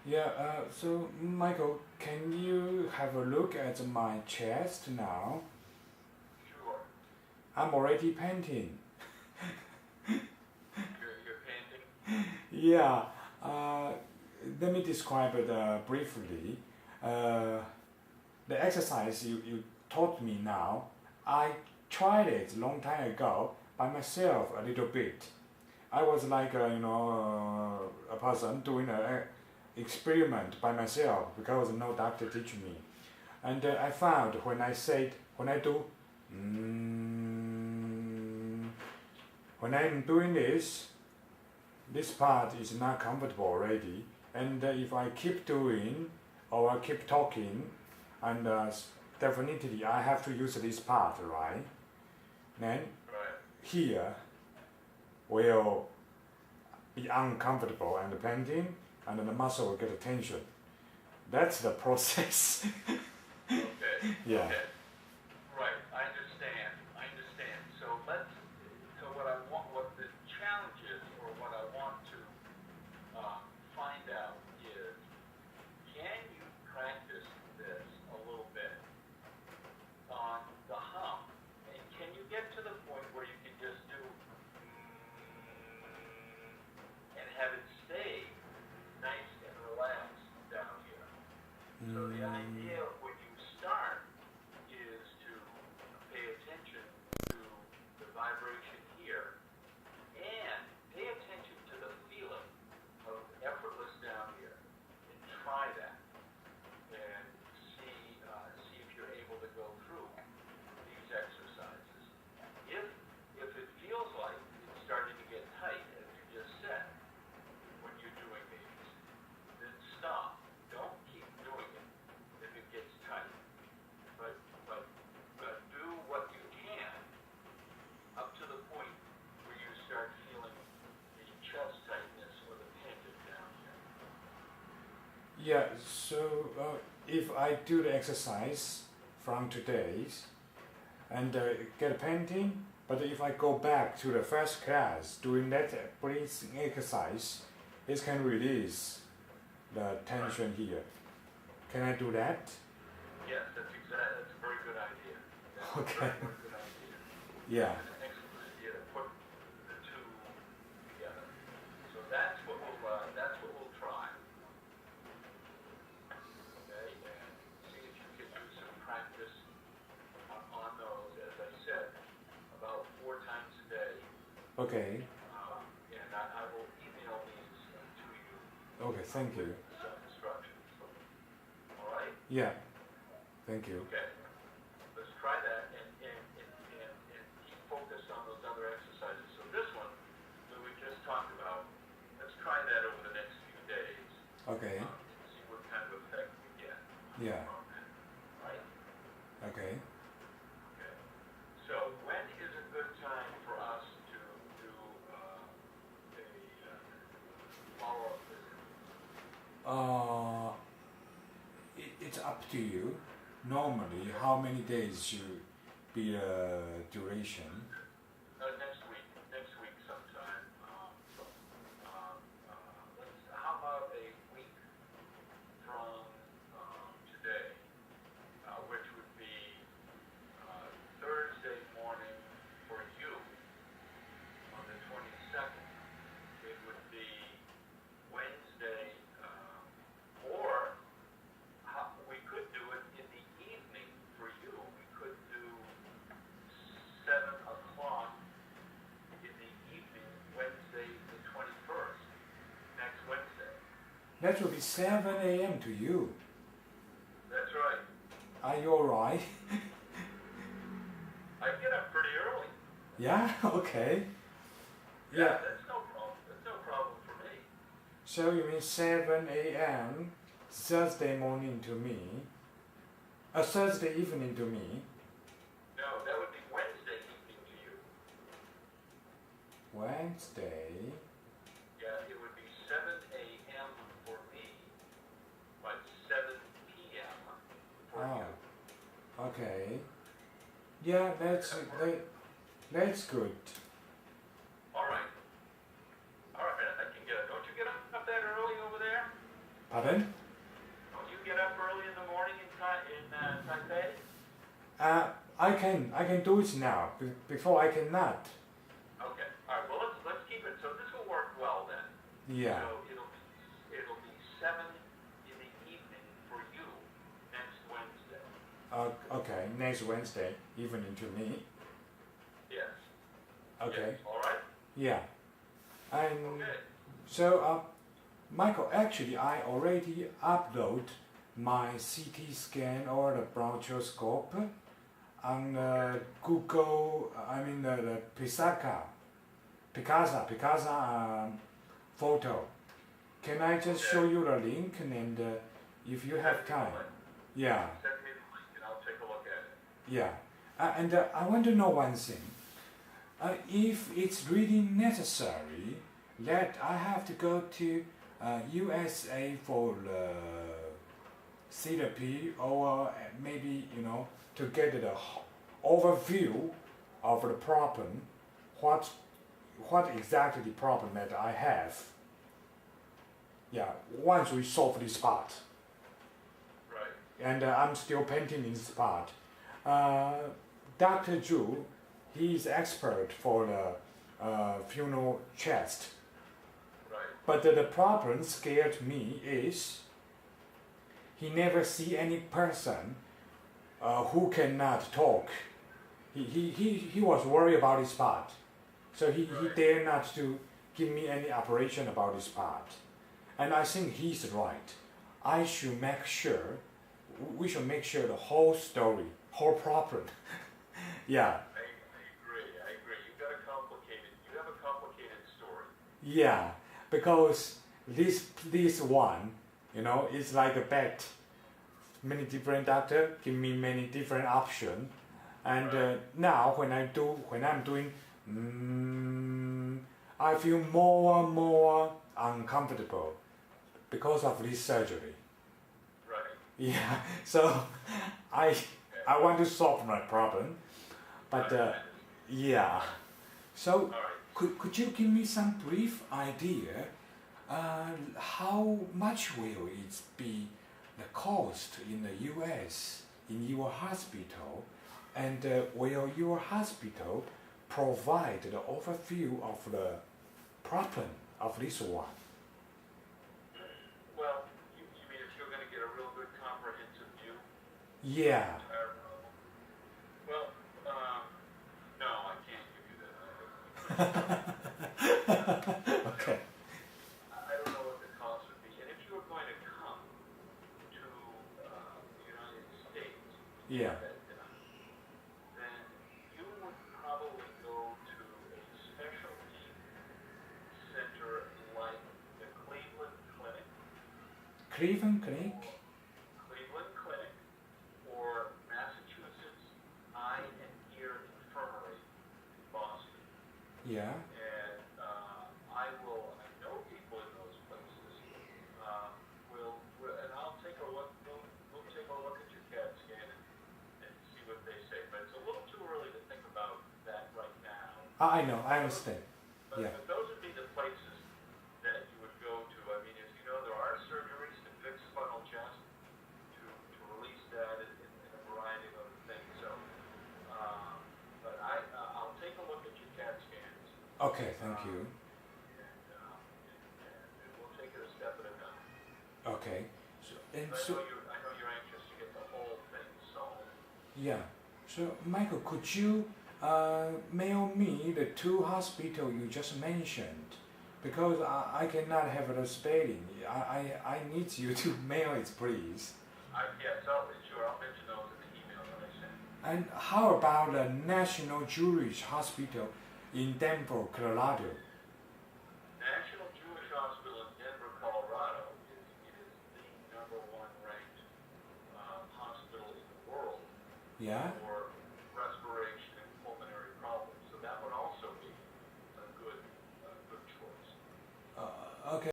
Yeah, so Michael, can you have a look at my chest now? Sure. I'm already painting. You're painting? Yeah, uh, let me describe it briefly. Uh, the exercise you taught me now, I tried it a long time ago by myself a little bit. I was like a person doing an experiment by myself because no doctor teach me, and I found when I do mm, when I'm doing this part is not comfortable already, and if I keep doing or I keep talking, and definitely I have to use this part, right? Then Right. here will be uncomfortable and painting, and the muscle will get tension. That's the process. Okay. Yeah. Okay. Right. I understand. I understand. So what the challenge is, or what I want to find out is, can you practice this a little bit on the hum? And can you get to the point where you can just do and have it stay nice and relaxed down here? So the idea when you start is to pay attention to the vibration here and pay attention to the feeling of effortless down here, and try that and see if you're able to go through these exercises. If it feels like it's starting to get tight, as you just said, when you're doing these, then stop. Don't keep doing it if it gets tight. But do what you can up to the point where you start feeling the chest tightness or the tension down here. Yeah, so if I do the exercise from today's and get a painting, but if I go back to the first class doing that breathing exercise, it can release the tension here. Can I do that? Yes, that's a very good idea. That's Okay. a very good idea. Yeah. It's an excellent idea to put the two together. So that's what we'll try. Okay, and see if you can do some practice on those, as I said, about 4 times a day. Okay. And I will email these to you. Okay, thank you. Some instructions. All right? Yeah, thank you. Okay. Let's try that and keep focused on those other exercises. So this one that we just talked about, let's try that over the next few days. Okay. And see what kind of effect we get Yeah. from it. Right? Okay. Okay. So when is a good time for us to do a follow-up visit? It's up to you. Normally, how many days should be the duration? Next week sometime. How about a week from today, which would be Thursday morning for you on the 22nd. It would be Wednesday, or we could do it in the evening for you. We could do 7 o'clock in the evening, Wednesday the 21st, next Wednesday. That will be 7 a.m. to you. That's right. Are you alright? I get up pretty early. Yeah, okay. Yeah, that's no problem. That's no problem for me. So you mean 7 a.m. Thursday morning to me? Thursday evening to me? No, that would be Wednesday evening to you. Wednesday? Yeah, it would be 7 a.m. for me, but 7 p.m. for you. Okay. Yeah, that's good. All right. I can get it. Don't you get up that early over there? Pardon? Don't you get up early in the morning in Taipei? I can do it now. Before I cannot. Okay. All right. Well, let's keep it. So this will work well then. Yeah. So it'll be 7 in the evening for you next Wednesday. Okay, next Wednesday, evening to me. Yes. Okay. Yes. All right. Yeah. And Okay. so, Michael, actually, I already upload my CT scan or the bronchoscope on Google. I mean the Picasa photo. Can I just show you the link and if you have time? Yeah. Send me the link and I'll take a look at it. Yeah. And I want to know one thing. If it's really necessary that I have to go to USA for therapy or maybe, to get the overview of the problem, what exactly the problem that I have. Yeah, once we solve this part. Right. And I'm still painting this part. Dr. Zhu, he's expert for the funeral chest. Right. But the problem scared me is he never see any person who cannot talk. He was worried about this part. So he dare not to give me any operation about this part. And I think he's right. We should make sure the whole story, whole problem. Yeah. I agree. You have a complicated story. Yeah, because this one, is like a bet. Many different doctors give me many different options, and now when I'm doing, I feel more and more uncomfortable because of this surgery. Right. Yeah, so I want to solve my problem, but yeah. So could you give me some brief idea? How much will it be the cost in the U.S. in your hospital, and will your hospital provide the overview of the problem of this one? Well, you mean if you're going to get a real good comprehensive view? Yeah. Well, no, I can't give you that. Okay. I don't know what the cost would be. And if you were going to come to the United States, Yeah. then you would probably go to a specialty center like the Cleveland Clinic. Cleveland Clinic? Cleveland Clinic or Massachusetts Eye and Ear Infirmary in Boston. Yeah. And I know people in those places. And I'll take a look. We'll take a look at your CAT scan and see what they say. But it's a little too early to think about that right now. I know, I understand. But, Yeah. but those would be the places that you would go to. I mean, as you know, there are surgeries to fix funnel chest, to release that in a variety of other things. So, but I'll take a look at your CAT scans. Okay, thank you. And we'll take it a step at a time. Okay. I know you're anxious to get the whole thing solved. Yeah. So, Michael, could you mail me the 2 hospitals you just mentioned? Because I cannot have the spelling. I need you to mail it, please. Yes, I'll mention those in the email that I sent. And how about the National Jewish Hospital in Denver, Colorado? National Jewish Hospital in Denver, Colorado is the #1 ranked hospital in the world Yeah? for